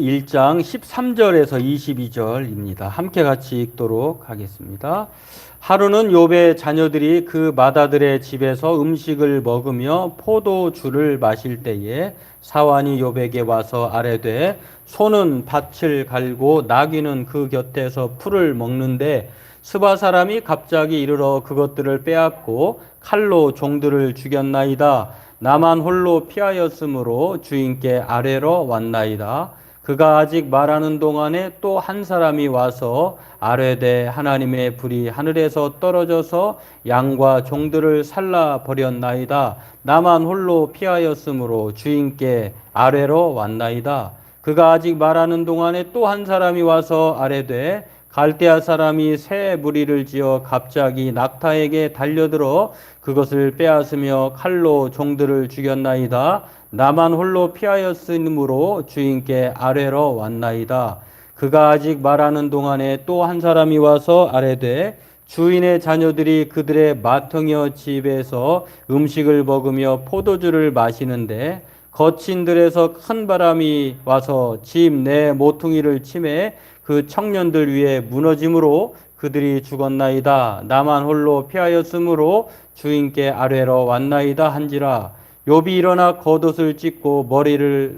1장 13절에서 22절입니다. 함께 같이 읽도록 하겠습니다. 하루는 욥의 자녀들이 그 맏아들의 집에서 음식을 먹으며 포도주를 마실 때에 사환이 욥에게 와서 아뢰되 소는 밭을 갈고 나귀는 그 곁에서 풀을 먹는데 스바 사람이 갑자기 이르러 그것들을 빼앗고 칼로 종들을 죽였나이다. 나만 홀로 피하였으므로 주인께 아뢰러 왔나이다. 그가 아직 말하는 동안에 또 한 사람이 와서 아뢰되 하나님의 불이 하늘에서 떨어져서 양과 종들을 살라 버렸나이다. 나만 홀로 피하였으므로 주인께 아뢰러 왔나이다. 그가 아직 말하는 동안에 또 한 사람이 와서 아뢰되 갈대아 사람이 새 무리를 지어 갑자기 낙타에게 달려들어 그것을 빼앗으며 칼로 종들을 죽였나이다. 나만 홀로 피하였으므로 주인께 아뢰러 왔나이다. 그가 아직 말하는 동안에 또 한 사람이 와서 아뢰되 주인의 자녀들이 그들의 맏형여 집에서 음식을 먹으며 포도주를 마시는데 거친 들에서 큰 바람이 와서 집 내 모퉁이를 치매 그 청년들 위에 무너짐으로 그들이 죽었나이다. 나만 홀로 피하였으므로 주인께 아뢰러 왔나이다 한지라. 욥이 일어나 겉옷을 찢고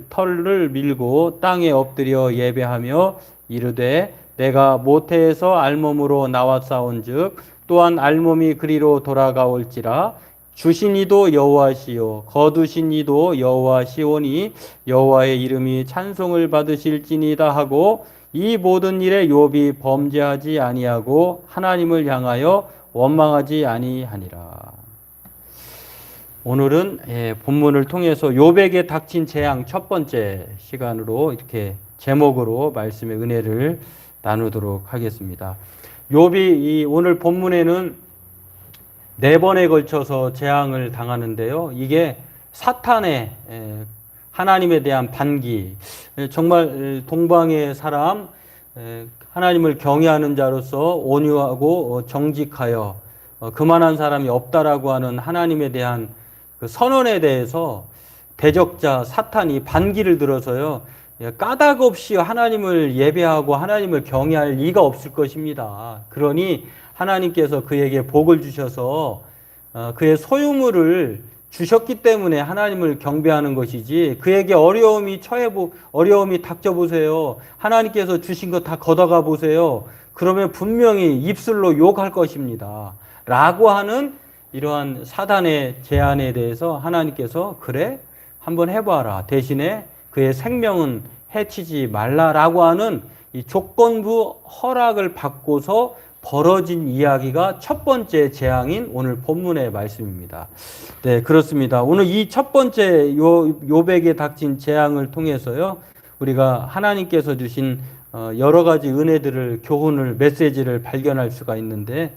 털을 밀고 땅에 엎드려 예배하며 이르되 내가 모태에서 알몸으로 나왔사온즉 또한 알몸이 그리로 돌아가올지라. 주신 이도 여호와시요 거두신 이도 여호와시오니 여호와의 이름이 찬송을 받으실지니이다 하고 이 모든 일에 욥이 범죄하지 아니하고 하나님을 향하여 원망하지 아니하니라. 오늘은 본문을 통해서 욥에게 닥친 재앙 첫 번째 시간으로 이렇게 제목으로 말씀의 은혜를 나누도록 하겠습니다. 욥이 오늘 본문에는 4번에 걸쳐서 재앙을 당하는데요. 이게 사탄의 하나님에 대한 반기, 정말 동방의 사람, 하나님을 경외하는 자로서 온유하고 정직하여 그만한 사람이 없다라고 하는 하나님에 대한 그 선언에 대해서 대적자 사탄이 반기를 들어서요. 까닭 없이 하나님을 예배하고 하나님을 경외할 리가 없을 것입니다. 그러니 하나님께서 그에게 복을 주셔서 그의 소유물을 주셨기 때문에 하나님을 경배하는 것이지 그에게 어려움이 닥쳐보세요. 하나님께서 주신 거 다 걷어가 보세요. 그러면 분명히 입술로 욕할 것입니다. 라고 하는 이러한 사단의 제안에 대해서 하나님께서 그래? 한번 해봐라. 대신에 그의 생명은 해치지 말라라고 하는 이 조건부 허락을 받고서 벌어진 이야기가 첫 번째 재앙인 오늘 본문의 말씀입니다. 네, 그렇습니다. 오늘 이 첫 번째 욥에게 닥친 재앙을 통해서요, 우리가 하나님께서 주신 여러 가지 은혜들을, 교훈을, 메시지를 발견할 수가 있는데,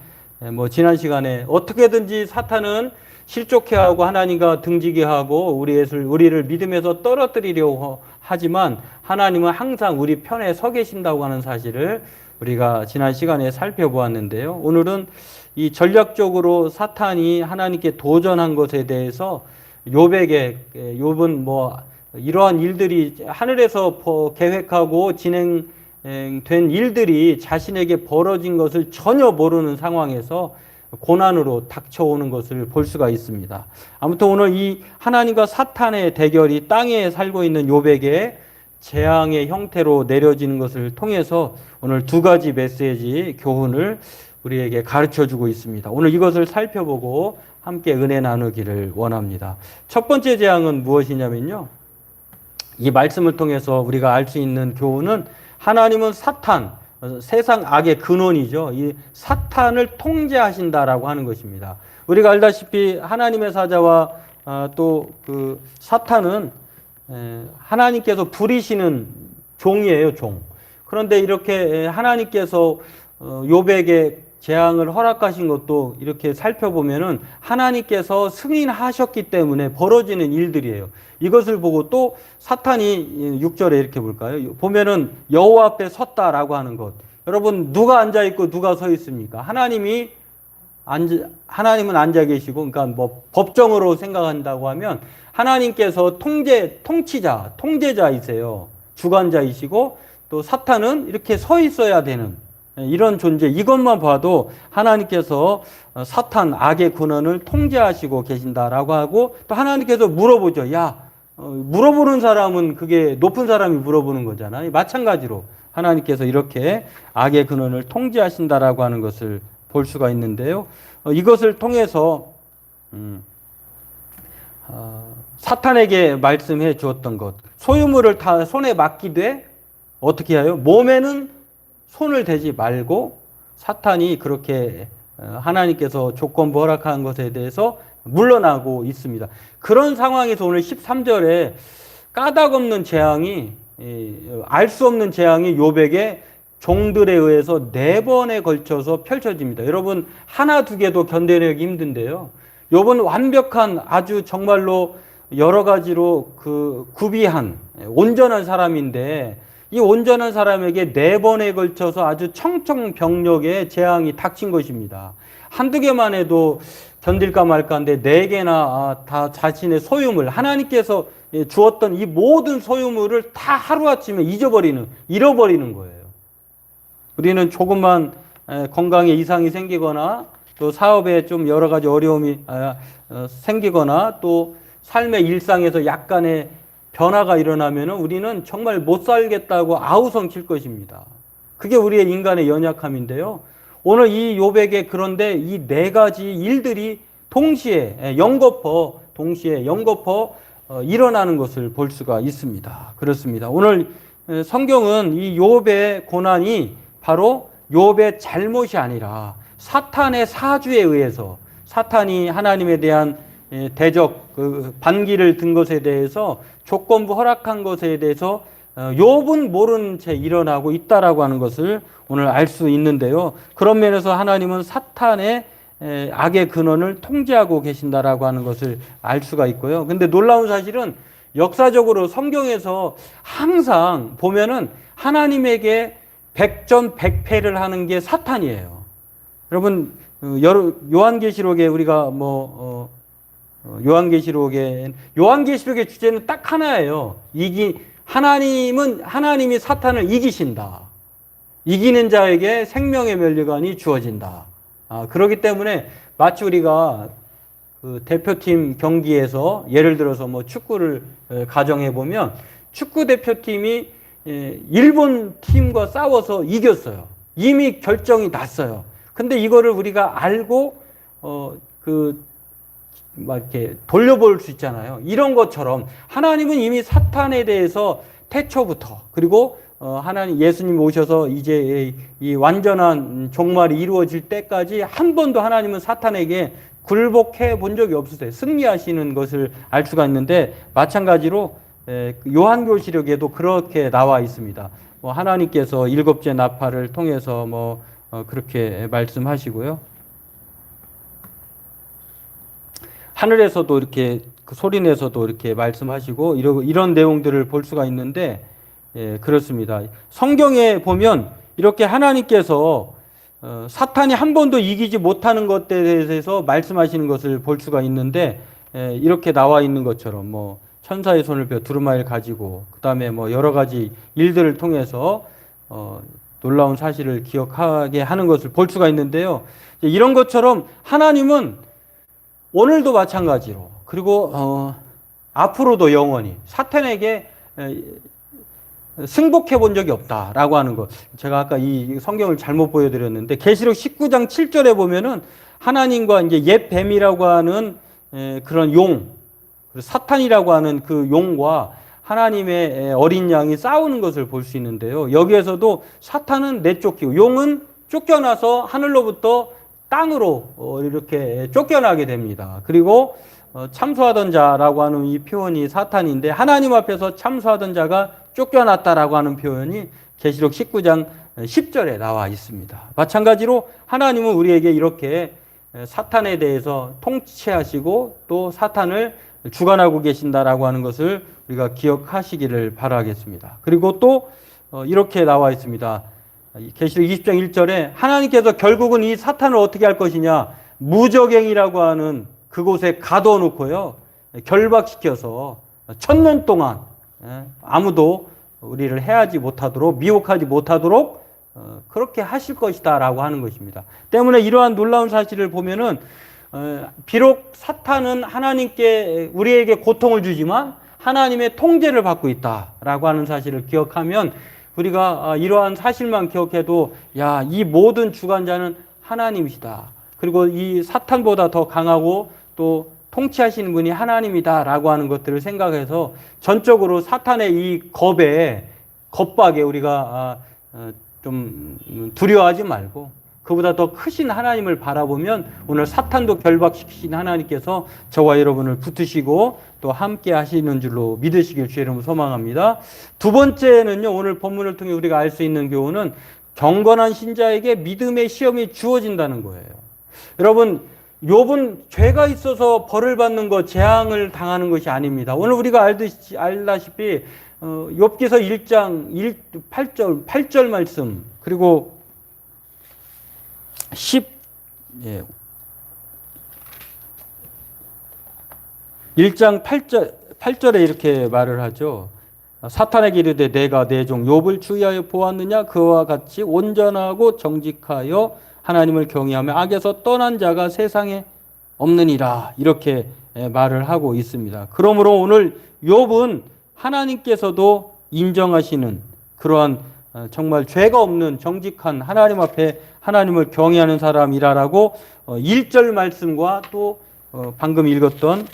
지난 시간에 어떻게든지 사탄은 실족해 하고 하나님과 등지게 하고 우리를 믿음에서 떨어뜨리려고 하지만 하나님은 항상 우리 편에 서 계신다고 하는 사실을 우리가 지난 시간에 살펴보았는데요. 오늘은 이 전략적으로 사탄이 하나님께 도전한 것에 대해서 욥은 이러한 일들이 하늘에서 계획하고 진행된 일들이 자신에게 벌어진 것을 전혀 모르는 상황에서 고난으로 닥쳐오는 것을 볼 수가 있습니다. 아무튼 오늘 이 하나님과 사탄의 대결이 땅에 살고 있는 욥에게 재앙의 형태로 내려지는 것을 통해서 오늘 두 가지 메시지, 교훈을 우리에게 가르쳐주고 있습니다. 오늘 이것을 살펴보고 함께 은혜 나누기를 원합니다. 첫 번째 재앙은 무엇이냐면요, 이 말씀을 통해서 우리가 알 수 있는 교훈은 하나님은 사탄, 세상 악의 근원이죠. 이 사탄을 통제하신다라고 하는 것입니다. 우리가 알다시피 하나님의 사자와 또 그 사탄은 하나님께서 부리시는 종이에요, 종. 그런데 이렇게 하나님께서 욥에게 재앙을 허락하신 것도 이렇게 살펴보면은 하나님께서 승인하셨기 때문에 벌어지는 일들이에요. 이것을 보고 또 사탄이 6절에 이렇게 볼까요? 보면은 여호와 앞에 섰다라고 하는 것. 여러분, 누가 앉아 있고 누가 서 있습니까? 하나님은 앉아 계시고, 그러니까 법정으로 생각한다고 하면 하나님께서 통제자이세요. 주관자이시고 또 사탄은 이렇게 서 있어야 되는 이런 존재. 이것만 봐도 하나님께서 사탄 악의 근원을 통제하시고 계신다라고 하고 또 하나님께서 물어보죠. 야, 물어보는 사람은 그게 높은 사람이 물어보는 거잖아요. 마찬가지로 하나님께서 이렇게 악의 근원을 통제하신다라고 하는 것을 볼 수가 있는데요. 이것을 통해서 사탄에게 말씀해 주었던 것, 소유물을 다 손에 맡기되 어떻게 해요? 몸에는 손을 대지 말고 사탄이 그렇게 하나님께서 조건부 허락한 것에 대해서 물러나고 있습니다. 그런 상황에서 오늘 13절에 까닭없는 재앙이, 알 수 없는 재앙이 욥에게 종들에 의해서 4번에 걸쳐서 펼쳐집니다. 여러분, 하나 두 개도 견뎌내기 힘든데요. 욥은 완벽한, 아주 정말로 여러 가지로 구비한 온전한 사람인데 이 온전한 사람에게 4번에 걸쳐서 아주 청청병력의 재앙이 닥친 것입니다. 한두 개만 해도 견딜까 말까인데 4개나 다 자신의 소유물, 하나님께서 주었던 이 모든 소유물을 다 하루아침에 잃어버리는 거예요. 우리는 조금만 건강에 이상이 생기거나 또 사업에 좀 여러 가지 어려움이 생기거나 또 삶의 일상에서 약간의 변화가 일어나면 우리는 정말 못 살겠다고 아우성 칠 것입니다. 그게 우리의 인간의 연약함인데요. 오늘 이 욥에게 그런데 이 4가지 일들이 동시에 연거푸 일어나는 것을 볼 수가 있습니다. 그렇습니다. 오늘 성경은 이 욥의 고난이 바로 욥의 잘못이 아니라 사탄의 사주에 의해서 사탄이 하나님에 대한 대적 반기를 든 것에 대해서 조건부 허락한 것에 대해서 욥은 모르는 채 일어나고 있다라고 하는 것을 오늘 알 수 있는데요. 그런 면에서 하나님은 사탄의 악의 근원을 통제하고 계신다라고 하는 것을 알 수가 있고요. 근데 놀라운 사실은 역사적으로 성경에서 항상 보면은 하나님에게 100전 100패를 하는 게 사탄이에요. 여러분, 요한계시록에 우리가 요한계시록의 주제는 딱 하나예요. 하나님이 사탄을 이기신다. 이기는 자에게 생명의 면류관이 주어진다. 그렇기 때문에 마치 우리가 그 대표팀 경기에서 예를 들어서 축구를 가정해 보면 축구 대표팀이 일본 팀과 싸워서 이겼어요. 이미 결정이 났어요. 근데 이거를 우리가 알고 이렇게 돌려볼 수 있잖아요. 이런 것처럼 하나님은 이미 사탄에 대해서 태초부터 그리고 하나님 예수님 오셔서 이제 이 완전한 종말이 이루어질 때까지 한 번도 하나님은 사탄에게 굴복해 본 적이 없으세요. 승리하시는 것을 알 수가 있는데 마찬가지로 요한계시록에도 그렇게 나와 있습니다. 하나님께서 7째 나팔을 통해서 그렇게 말씀하시고요. 하늘에서도 이렇게 소리내서도 이렇게 말씀하시고 이런 내용들을 볼 수가 있는데 그렇습니다. 성경에 보면 이렇게 하나님께서 사탄이 한 번도 이기지 못하는 것에 대해서 말씀하시는 것을 볼 수가 있는데 이렇게 나와 있는 것처럼 천사의 손을 펴 두루마리를 가지고 그다음에 여러 가지 일들을 통해서 놀라운 사실을 기억하게 하는 것을 볼 수가 있는데요. 이런 것처럼 하나님은 오늘도 마찬가지로 그리고 앞으로도 영원히 사탄에게 승복해 본 적이 없다라고 하는 것. 제가 아까 이 성경을 잘못 보여드렸는데 계시록 19장 7절에 보면은 하나님과 이제 옛 뱀이라고 하는 그런 용, 사탄이라고 하는 그 용과 하나님의 어린 양이 싸우는 것을 볼 수 있는데요. 여기에서도 사탄은 내쫓기고 용은 쫓겨나서 하늘로부터 땅으로 이렇게 쫓겨나게 됩니다. 그리고 참소하던 자라고 하는 이 표현이 사탄인데 하나님 앞에서 참소하던 자가 쫓겨났다라고 하는 표현이 계시록 19장 10절에 나와 있습니다. 마찬가지로 하나님은 우리에게 이렇게 사탄에 대해서 통치하시고 또 사탄을 주관하고 계신다라고 하는 것을 우리가 기억하시기를 바라겠습니다. 그리고 또 이렇게 나와 있습니다. 계시록 20장 1절에 하나님께서 결국은 이 사탄을 어떻게 할 것이냐, 무저갱이라고 하는 그곳에 가둬놓고요 결박시켜서 1000년 동안 아무도 우리를 해하지 못하도록, 미혹하지 못하도록 그렇게 하실 것이다 라고 하는 것입니다. 때문에 이러한 놀라운 사실을 보면은 비록 사탄은 하나님께 우리에게 고통을 주지만 하나님의 통제를 받고 있다라고 하는 사실을 기억하면 우리가 이러한 사실만 기억해도 야, 이 모든 주관자는 하나님이시다. 그리고 이 사탄보다 더 강하고 또 통치하시는 분이 하나님이다라고 하는 것들을 생각해서 전적으로 사탄의 이 겁박에 우리가 좀 두려워하지 말고 그보다 더 크신 하나님을 바라보면 오늘 사탄도 결박시키신 하나님께서 저와 여러분을 붙으시고 또 함께 하시는 줄로 믿으시길 주의 이름으로 소망합니다. 두 번째는요, 오늘 본문을 통해 우리가 알 수 있는 교훈은 경건한 신자에게 믿음의 시험이 주어진다는 거예요. 여러분, 욥은 죄가 있어서 벌을 받는 것, 재앙을 당하는 것이 아닙니다. 오늘 우리가 알다시피 욥기서 1장 8절 말씀 그리고 1장 8절에 이렇게 말을 하죠. 사탄에게 이르되 내가 내 종 욥을 주의하여 보았느냐 그와 같이 온전하고 정직하여 하나님을 경외하며 악에서 떠난 자가 세상에 없느니라 이렇게 말을 하고 있습니다. 그러므로 오늘 욥은 하나님께서도 인정하시는 그러한 정말 죄가 없는 정직한 하나님 앞에 하나님을 경외하는 사람이라라고 1절 말씀과 또 방금 읽었던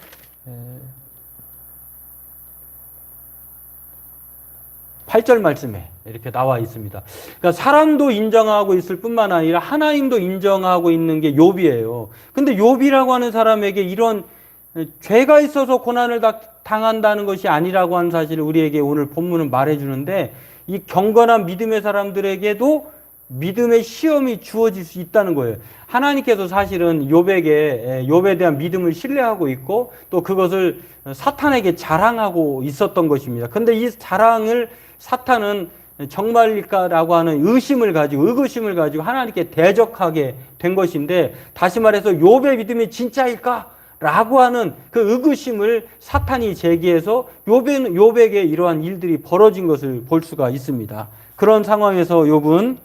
8절 말씀에 이렇게 나와 있습니다. 그러니까 사람도 인정하고 있을 뿐만 아니라 하나님도 인정하고 있는 게 욥이에요. 근데 욥이라고 하는 사람에게 이런 죄가 있어서 고난을 당한다는 것이 아니라고 하는 사실을 우리에게 오늘 본문은 말해주는데 이 경건한 믿음의 사람들에게도 믿음의 시험이 주어질 수 있다는 거예요. 하나님께서 사실은 욥에 대한 믿음을 신뢰하고 있고 또 그것을 사탄에게 자랑하고 있었던 것입니다. 근데 이 자랑을 사탄은 정말일까라고 하는 의구심을 가지고 하나님께 대적하게 된 것인데 다시 말해서 욥의 믿음이 진짜일까? 라고 하는 그 의구심을 사탄이 제기해서 욥에게 이러한 일들이 벌어진 것을 볼 수가 있습니다. 그런 상황에서 욥은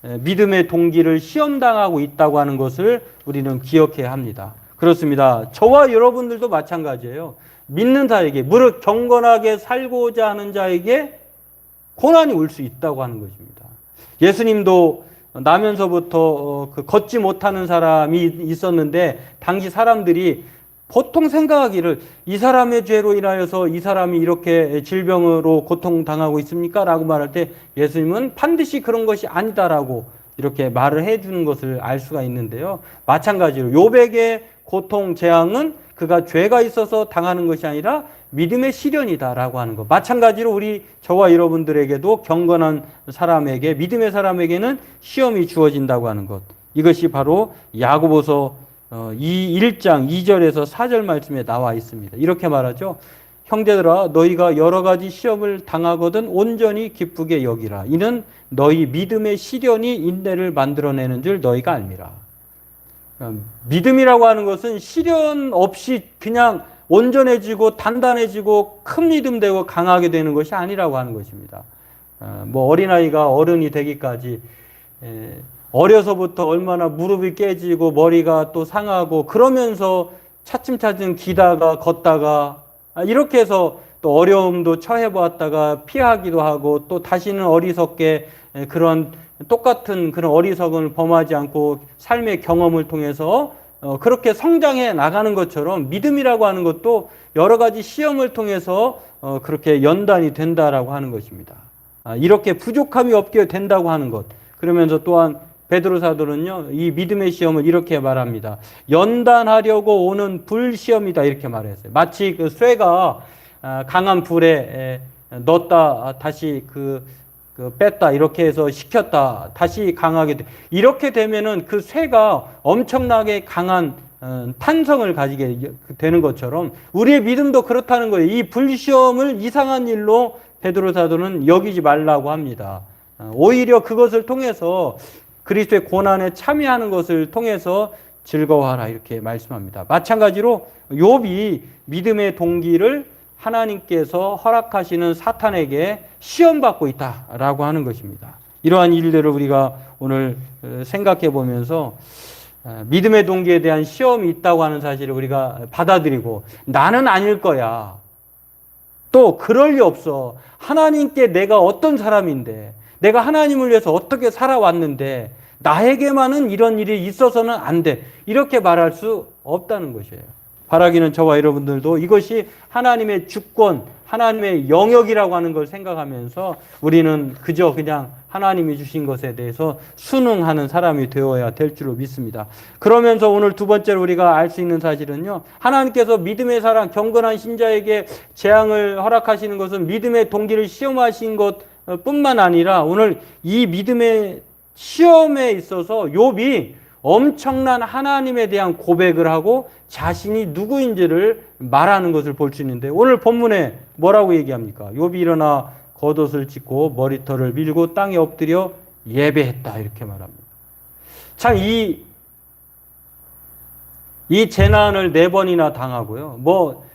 믿음의 동기를 시험당하고 있다고 하는 것을 우리는 기억해야 합니다. 그렇습니다. 저와 여러분들도 마찬가지예요. 믿는 자에게, 무릇 경건하게 살고자 하는 자에게 고난이 올 수 있다고 하는 것입니다. 예수님도 나면서부터 걷지 못하는 사람이 있었는데 당시 사람들이 보통 생각하기를 이 사람의 죄로 인하여서 이 사람이 이렇게 질병으로 고통당하고 있습니까? 라고 말할 때 예수님은 반드시 그런 것이 아니다라고 이렇게 말을 해주는 것을 알 수가 있는데요. 마찬가지로 욥에게 고통, 재앙은 그가 죄가 있어서 당하는 것이 아니라 믿음의 시련이다라고 하는 것. 마찬가지로 저와 여러분들에게도 경건한 사람에게, 믿음의 사람에게는 시험이 주어진다고 하는 것. 이것이 바로 야고보서 1장 2절에서 4절 말씀에 나와 있습니다. 이렇게 말하죠. 형제들아 너희가 여러 가지 시험을 당하거든 온전히 기쁘게 여기라. 이는 너희 믿음의 시련이 인내를 만들어내는 줄 너희가 알미라. 믿음이라고 하는 것은 시련 없이 그냥 온전해지고 단단해지고 큰 믿음 되고 강하게 되는 것이 아니라고 하는 것입니다. 어린아이가 어른이 되기까지 어려서부터 얼마나 무릎이 깨지고 머리가 또 상하고 그러면서 차츰차츰 기다가 걷다가 이렇게 해서 또 어려움도 처해보았다가 피하기도 하고 또 다시는 어리석게 그런 똑같은 그런 어리석음을 범하지 않고 삶의 경험을 통해서 그렇게 성장해 나가는 것처럼 믿음이라고 하는 것도 여러 가지 시험을 통해서 그렇게 연단이 된다라고 하는 것입니다. 이렇게 부족함이 없게 된다고 하는 것. 그러면서 또한 베드로 사도는요, 이 믿음의 시험을 이렇게 말합니다. 연단하려고 오는 불시험이다 이렇게 말했어요. 마치 그 쇠가 강한 불에 넣었다 다시 뺐다 이렇게 해서 식혔다 다시 강하게 이렇게 되면은 그 쇠가 엄청나게 강한 탄성을 가지게 되는 것처럼 우리의 믿음도 그렇다는 거예요. 이 불시험을 이상한 일로 베드로 사도는 여기지 말라고 합니다. 오히려 그것을 통해서 그리스도의 고난에 참여하는 것을 통해서 즐거워하라 이렇게 말씀합니다. 마찬가지로 욥이 믿음의 동기를 하나님께서 허락하시는 사탄에게 시험받고 있다라고 하는 것입니다. 이러한 일들을 우리가 오늘 생각해 보면서 믿음의 동기에 대한 시험이 있다고 하는 사실을 우리가 받아들이고 나는 아닐 거야. 또 그럴 리 없어. 하나님께 내가 어떤 사람인데 내가 하나님을 위해서 어떻게 살아왔는데 나에게만은 이런 일이 있어서는 안 돼. 이렇게 말할 수 없다는 것이에요. 바라기는 저와 여러분들도 이것이 하나님의 주권, 하나님의 영역이라고 하는 걸 생각하면서 우리는 그저 그냥 하나님이 주신 것에 대해서 순응하는 사람이 되어야 될 줄로 믿습니다. 그러면서 오늘 두 번째로 우리가 알 수 있는 사실은요. 하나님께서 믿음의 사람, 경건한 신자에게 재앙을 허락하시는 것은 믿음의 동기를 시험하신 것뿐만 아니라 오늘 이 믿음의 시험에 있어서 욥이 엄청난 하나님에 대한 고백을 하고 자신이 누구인지를 말하는 것을 볼 수 있는데 오늘 본문에 뭐라고 얘기합니까? 욥이 일어나 겉옷을 찢고 머리털을 밀고 땅에 엎드려 예배했다 이렇게 말합니다. 참 이 재난을 4번이나 당하고요. 뭐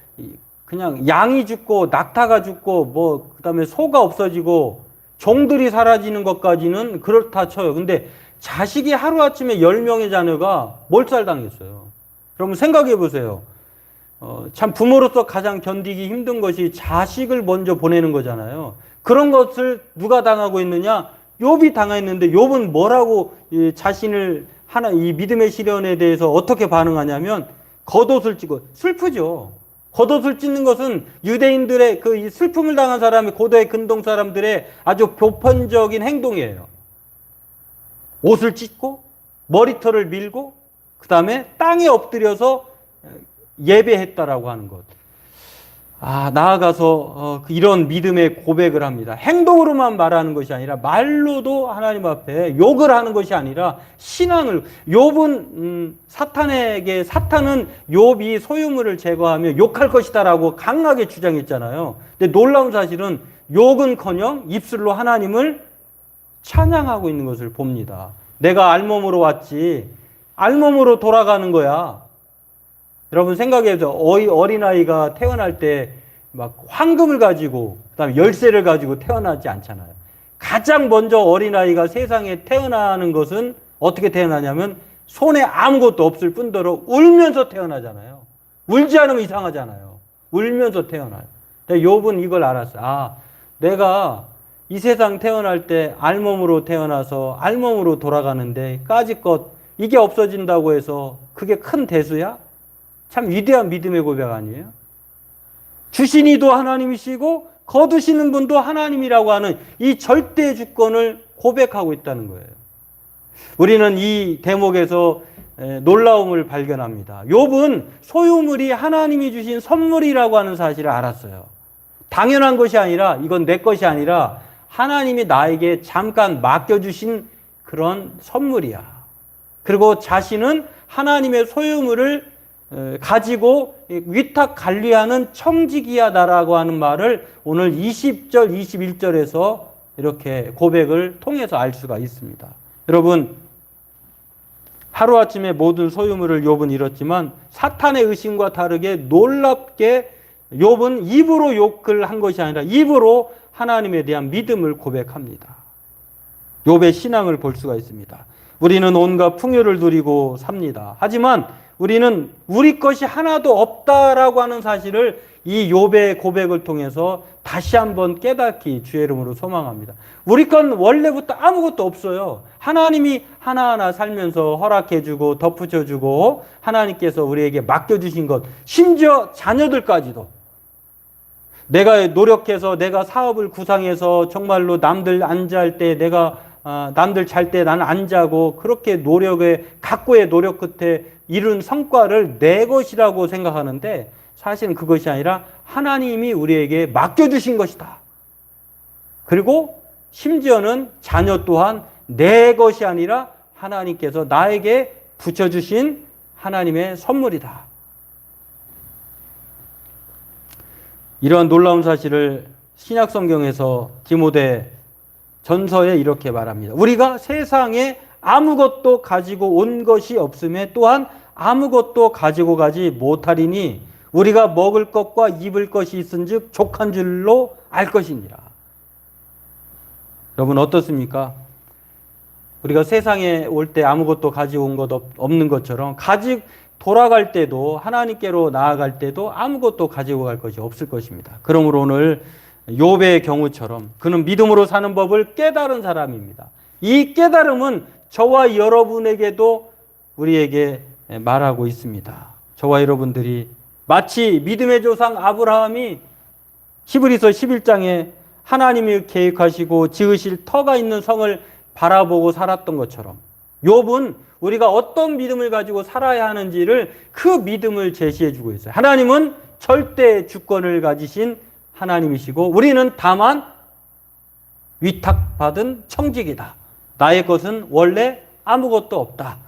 그냥 양이 죽고 낙타가 죽고 뭐 그다음에 소가 없어지고 종들이 사라지는 것까지는 그렇다 쳐요. 근데 자식이 하루아침에 10명의 자녀가 몰살당했어요. 여러분 생각해 보세요. 참 부모로서 가장 견디기 힘든 것이 자식을 먼저 보내는 거잖아요. 그런 것을 누가 당하고 있느냐? 욥이 당했는데 욥은 뭐라고 자신을 이 믿음의 시련에 대해서 어떻게 반응하냐면 겉옷을 찢고 슬프죠. 겉옷을 찢는 것은 유대인들의 그 슬픔을 당한 사람의 고도의 근동 사람들의 아주 보편적인 행동이에요. 옷을 찢고 머리털을 밀고 그 다음에 땅에 엎드려서 예배했다라고 하는 것. 나아가서 이런 믿음의 고백을 합니다. 행동으로만 말하는 것이 아니라 말로도 하나님 앞에 욕을 하는 것이 아니라 신앙을. 욥은 사탄은 욥이 소유물을 제거하며 욕할 것이다라고 강하게 주장했잖아요. 근데 놀라운 사실은 욕은커녕 입술로 하나님을 찬양하고 있는 것을 봅니다. 내가 알몸으로 왔지 알몸으로 돌아가는 거야. 여러분 생각해보세요. 어린아이가 태어날 때 막 황금을 가지고 그다음에 열쇠를 가지고 태어나지 않잖아요. 가장 먼저 어린아이가 세상에 태어나는 것은 어떻게 태어나냐면 손에 아무것도 없을 뿐더러 울면서 태어나잖아요. 울지 않으면 이상하잖아요. 울면서 태어나요. 근데 욥은 이걸 알았어요. 내가 이 세상 태어날 때 알몸으로 태어나서 알몸으로 돌아가는데 까짓것 이게 없어진다고 해서 그게 큰 대수야? 참 위대한 믿음의 고백 아니에요? 주신 이도 하나님이시고 거두시는 분도 하나님이라고 하는 이 절대 주권을 고백하고 있다는 거예요. 우리는 이 대목에서 놀라움을 발견합니다. 욥은 소유물이 하나님이 주신 선물이라고 하는 사실을 알았어요. 당연한 것이 아니라 이건 내 것이 아니라 하나님이 나에게 잠깐 맡겨주신 그런 선물이야. 그리고 자신은 하나님의 소유물을 가지고 위탁 관리하는 청지기야 나라고 하는 말을 오늘 20절, 21절에서 이렇게 고백을 통해서 알 수가 있습니다. 여러분 하루아침에 모든 소유물을 욥은 잃었지만 사탄의 의심과 다르게 놀랍게 욥은 입으로 욕을 한 것이 아니라 입으로 하나님에 대한 믿음을 고백합니다. 욥의 신앙을 볼 수가 있습니다. 우리는 온갖 풍요를 누리고 삽니다. 하지만 우리는 우리 것이 하나도 없다라고 하는 사실을 이 욥의 고백을 통해서 다시 한번 깨닫기 주의 이름으로 소망합니다. 우리 건 원래부터 아무것도 없어요. 하나님이 하나하나 살면서 허락해주고 덧붙여주고 하나님께서 우리에게 맡겨주신 것, 심지어 자녀들까지도 내가 노력해서 내가 사업을 구상해서 정말로 남들 안 잘 때 남들 잘 때 나는 안 자고 그렇게 각고의 노력 끝에 이룬 성과를 내 것이라고 생각하는데 사실은 그것이 아니라 하나님이 우리에게 맡겨주신 것이다. 그리고 심지어는 자녀 또한 내 것이 아니라 하나님께서 나에게 붙여주신 하나님의 선물이다. 이러한 놀라운 사실을 신약성경에서 디모데 전서에 이렇게 말합니다. 우리가 세상에 아무것도 가지고 온 것이 없음에 또한 아무것도 가지고 가지 못하리니 우리가 먹을 것과 입을 것이 있은즉 족한 줄로 알 것이니라. 여러분 어떻습니까? 우리가 세상에 올 때 아무것도 가지고 온 것 없는 것처럼 돌아갈 때도 하나님께로 나아갈 때도 아무것도 가지고 갈 것이 없을 것입니다. 그러므로 오늘 욥의 경우처럼 그는 믿음으로 사는 법을 깨달은 사람입니다. 이 깨달음은 저와 여러분에게도 우리에게 말하고 있습니다. 저와 여러분들이 마치 믿음의 조상 아브라함이 히브리서 11장에 하나님이 계획하시고 지으실 터가 있는 성을 바라보고 살았던 것처럼 욥은 우리가 어떤 믿음을 가지고 살아야 하는지를 그 믿음을 제시해 주고 있어요. 하나님은 절대 주권을 가지신 하나님이시고 우리는 다만 위탁받은 청직이다. 나의 것은 원래 아무것도 없다.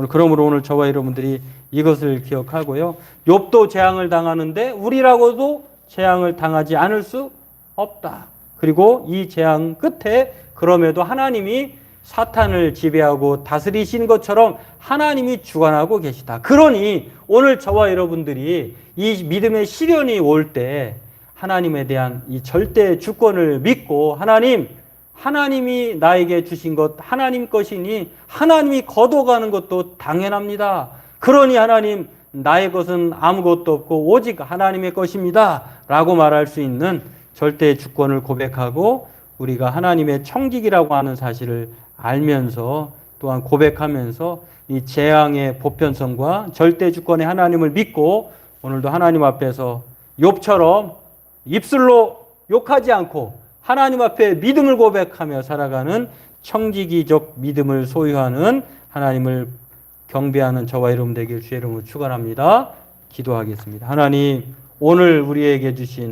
그러므로 오늘 저와 여러분들이 이것을 기억하고요. 욥도 재앙을 당하는데 우리라고도 재앙을 당하지 않을 수 없다. 그리고 이 재앙 끝에 그럼에도 하나님이 사탄을 지배하고 다스리신 것처럼 하나님이 주관하고 계시다. 그러니 오늘 저와 여러분들이 이 믿음의 시련이 올 때 하나님에 대한 이 절대 주권을 믿고 하나님이 나에게 주신 것 하나님 것이니 하나님이 거둬가는 것도 당연합니다. 그러니 하나님 나의 것은 아무것도 없고 오직 하나님의 것입니다. 라고 말할 수 있는 절대 주권을 고백하고 우리가 하나님의 청직이라고 하는 사실을 알면서 또한 고백하면서 이 재앙의 보편성과 절대 주권의 하나님을 믿고 오늘도 하나님 앞에서 욥처럼 입술로 욕하지 않고 하나님 앞에 믿음을 고백하며 살아가는 청지기적 믿음을 소유하는 하나님을 경배하는 저와 여러분 되길 주의 이름으로 축원합니다. 기도하겠습니다. 하나님 오늘 우리에게 주신